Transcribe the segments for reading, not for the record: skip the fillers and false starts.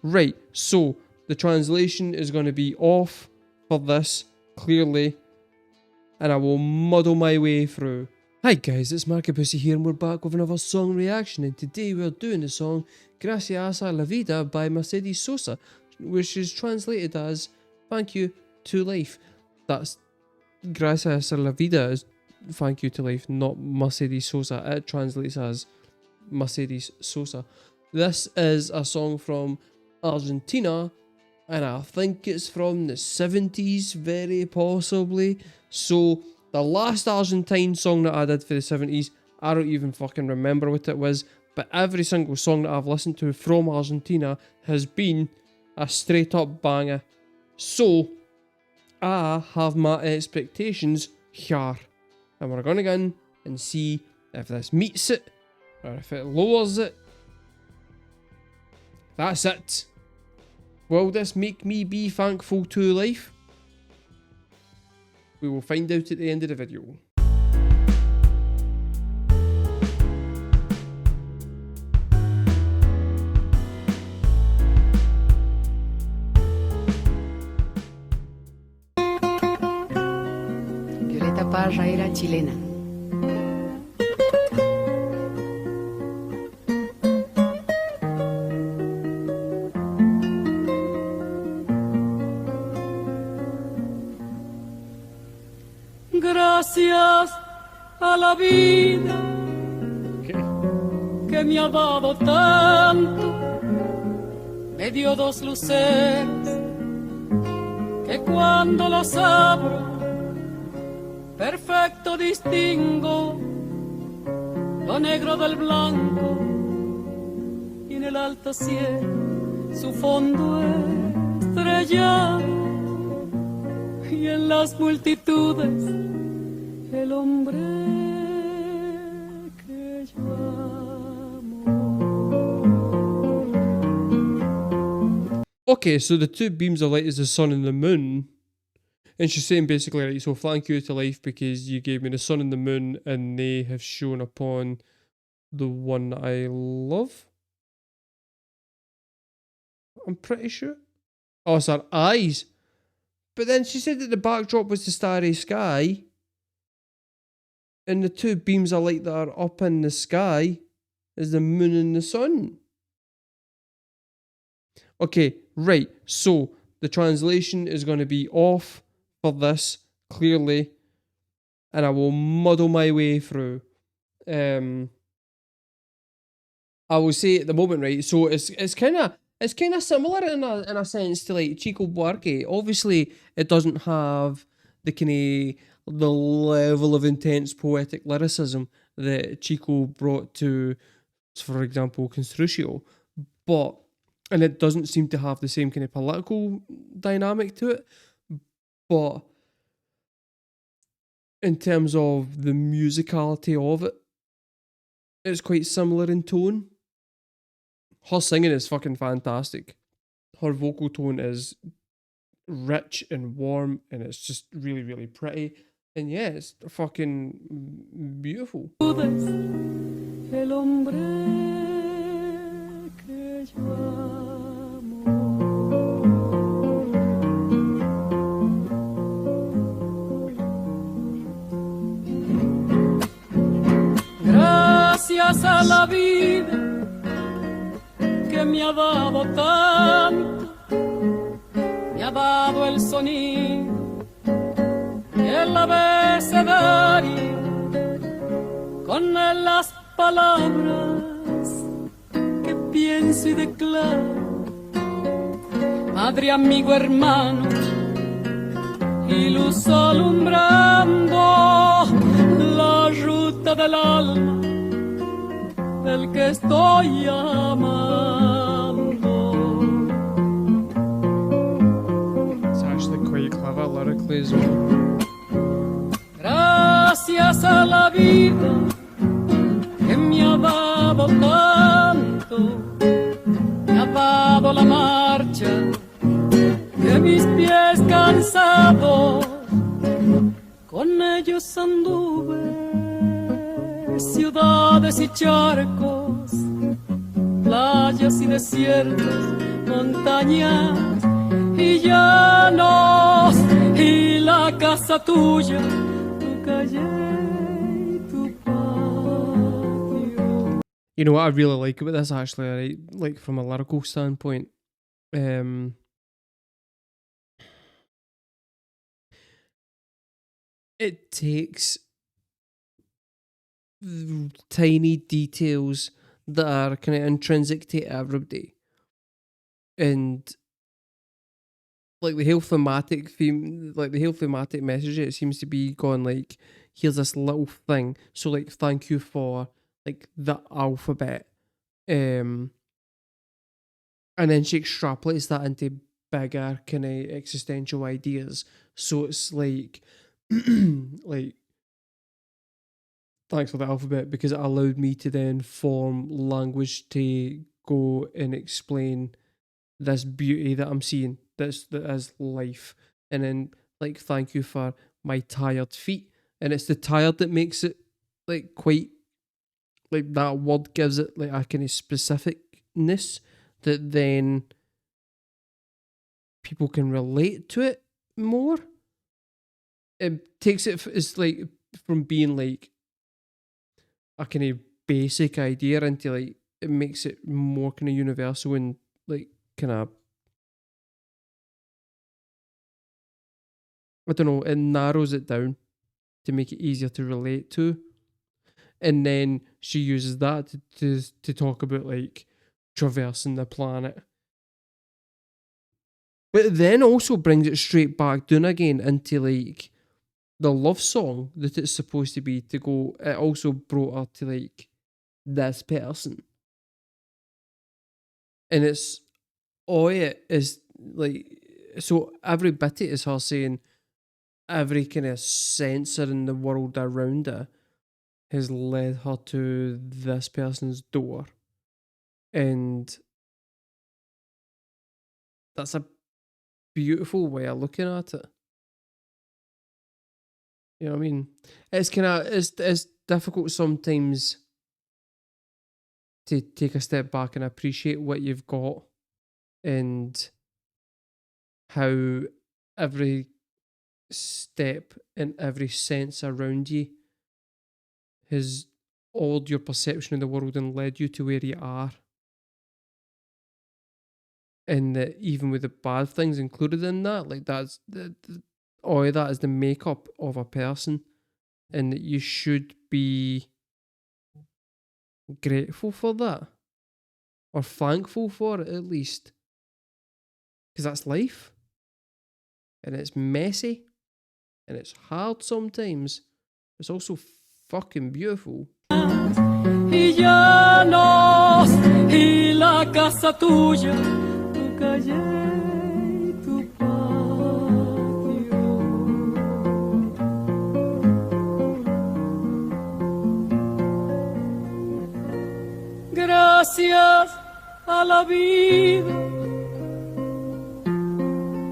right, so the translation is going to be off for this, clearly, and I will muddle my way through. Hi guys, it's markabusi here and we're back with another song reaction, and today we're doing the song Gracias, Vida by Mercedes Sosa, which is translated as thank you to life. That's Gracias a la vida is thank you to life, not Mercedes Sosa. It translates as Mercedes Sosa. This is a song from Argentina, and I think it's from the 70s, very possibly. So the last Argentine song that I did for the 70s, I don't even fucking remember what it was, but every single song that I've listened to from Argentina has been a straight up banger. So I have my expectations here, and we're gonna go in and see if this meets it or if it lowers it. That's it. Will this make me be thankful to life? We will find out at the end of the video. Era chilena. Gracias a la vida que me ha dado tanto, me dio dos luceros que cuando los abro perfecto distingo lo negro del blanco, y en el alto cielo su fondo estrellado, y en las multitudes el hombre que yo amo. Okay, so the two beams of light is the sun and the moon. And she's saying basically, right, so thank you to life because you gave me the sun and the moon and they have shone upon the one I love. I'm pretty sure. Oh, it's our eyes. But then she said that the backdrop was the starry sky. And the two beams of light that are up in the sky is the moon and the sun. Okay, right, so the translation is going to be off for this, clearly, and I will muddle my way through. I will say at the moment, right, so it's kind of similar in a sense to like Chico Buarque. Obviously it doesn't have the kind of the level of intense poetic lyricism that Chico brought to, for example, Construcio, and it doesn't seem to have the same kind of political dynamic to it. But in terms of the musicality of it, it's quite similar in tone. Her singing is fucking fantastic. Her vocal tone is rich and warm, and it's just really, really pretty. And yeah, it's fucking beautiful. El hombre que yo amo. Gracias a la vida que me ha dado tanto, me ha dado el sonido y el abecedario, con él las palabras que pienso y declaro, madre, amigo, hermano, y luz alumbrando la ruta del alma del que estoy amando. It's actually quite clever lyrically as well. Gracias a la vida que me ha dado tanto, me ha dado la marcha de mis pies cansados, con ellos anduve ciudades y charcos, playas y desiertos, montañas y llanos y la casa tuya, tu calle y tu patio. You know what I really like about this actually, right? Like from a lyrical standpoint, it takes tiny details that are kind of intrinsic to everybody, and like the whole thematic theme, like the whole thematic message, it seems to be going like, here's this little thing, so like thank you for like the alphabet, and then she extrapolates that into bigger kind of existential ideas. So it's like, like, thanks for the alphabet because it allowed me to then form language to go and explain this beauty that I'm seeing. That is life. And then like, thank you for my tired feet. And it's the tired that makes it like quite, like that word gives it like a kind of specificness that then people can relate to it more. It takes it, it's like from being like a kind of basic idea into like, it makes it more kind of universal and like kind of, I don't know, it narrows it down to make it easier to relate to. And then she uses that to talk about like traversing the planet. But it then also brings it straight back down again into like the love song that it's supposed to be, to go, it also brought her to like this person. And it's, oh it is like, so every bit it is her saying every kind of sensor in the world around her has led her to this person's door. And that's a beautiful way of looking at it. You know what I mean? It's kind of, it's difficult sometimes to take a step back and appreciate what you've got and how every step and every sense around you has altered your perception of the world and led you to where you are. And that even with the bad things included in that, like that's that is the makeup of a person, and that you should be grateful for that, or thankful for it at least, because that's life, and it's messy, and it's hard sometimes. It's also fucking beautiful. Y llanos y la casa tuya, tu calle y tu patio. Gracias a la vida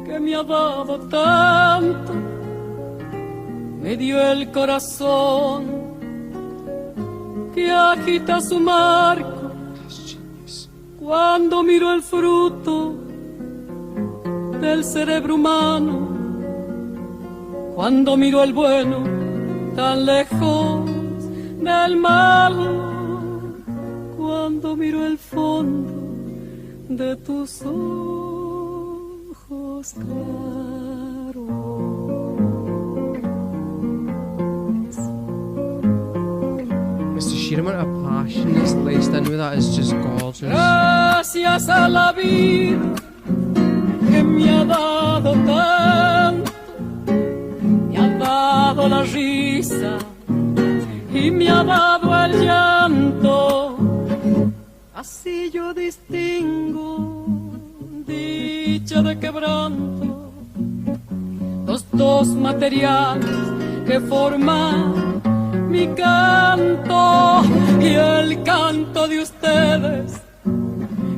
que me ha dado tanto, me dio el corazón que agita su marco cuando miro el fruto del cerebro humano, cuando miro el bueno tan lejos del mal, cuando miro el fondo de tus ojos claros. The sheer amount of passion that's laced into that is just gorgeous. Gracias a la vida que me ha dado tanto, me ha dado la risa y me ha dado el llanto. Así yo distingo dicha de quebranto, los dos materiales que forman mi canto y el canto de ustedes,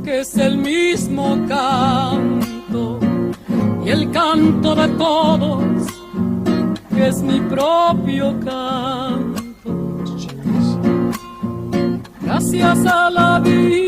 que es el mismo canto, y el canto de todos, que es mi propio canto. Gracias a la vida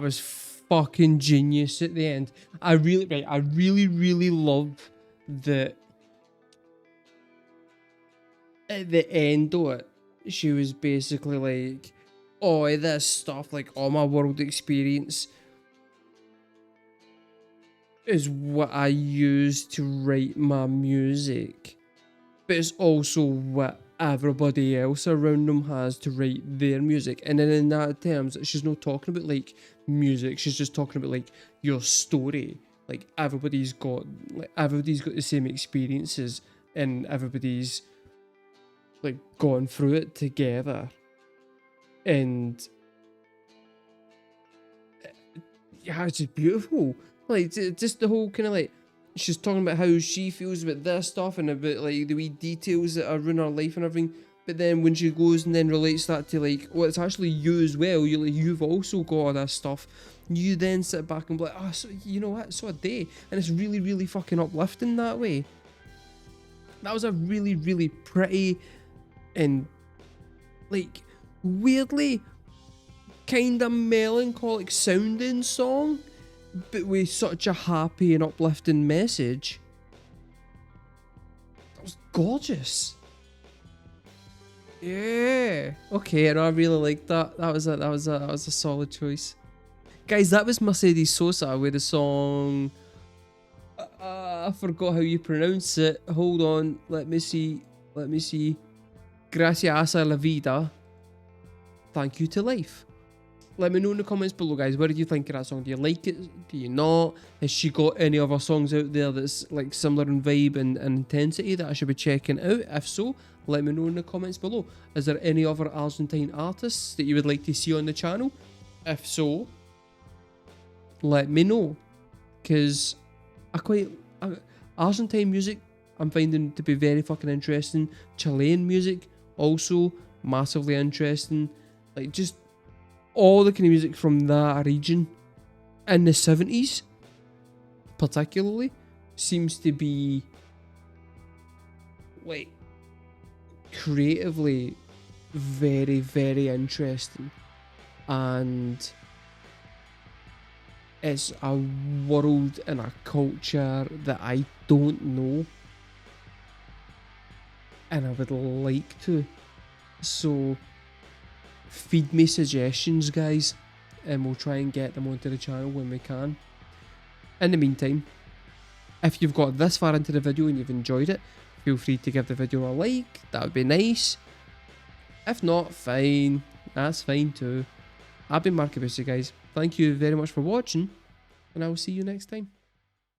was fucking genius at the end. I really love that at the end of it, she was basically like, oh, this stuff, like all my world experience is what I use to write my music, but it's also what everybody else around them has to write their music. And then in that terms, she's not talking about like music, she's just talking about like your story. Like everybody's got the same experiences, and everybody's like gone through it together. And yeah, it's just beautiful. Like just the whole kind of like, she's talking about how she feels about this stuff and about like the wee details that are in her life and everything. But then when she goes and then relates that to like, well, it's actually you as well. You like, you've also got all this stuff. You then sit back and be like, oh, so, you know what? So a day, and it's really fucking uplifting that way. That was a really pretty and like weirdly kind of melancholic sounding song, but with such a happy and uplifting message. That was gorgeous. Yeah. Okay, and I really liked that. That was a solid choice. Guys, that was Mercedes Sosa with the song. I forgot how you pronounce it. Hold on. Let me see. Gracias a la vida. Thank you to life. Let me know in the comments below, guys. What did you think of that song? Do you like it? Do you not? Has she got any other songs out there that's like similar in vibe and intensity that I should be checking out? If so, let me know in the comments below. Is there any other Argentine artists that you would like to see on the channel? If so, let me know. Because Argentine music, I'm finding to be very fucking interesting. Chilean music, also massively interesting. Like just all the kind of music from that region in the 70s particularly seems to be like creatively very interesting, and it's a world and a culture that I don't know and I would like to. So feed me suggestions, guys, and we'll try and get them onto the channel when we can. In the meantime, if you've got this far into the video and you've enjoyed it, feel free to give the video a like. That would be nice. If not, fine. That's fine too. I've been markabusi, guys. Thank you very much for watching, and I will see you next time.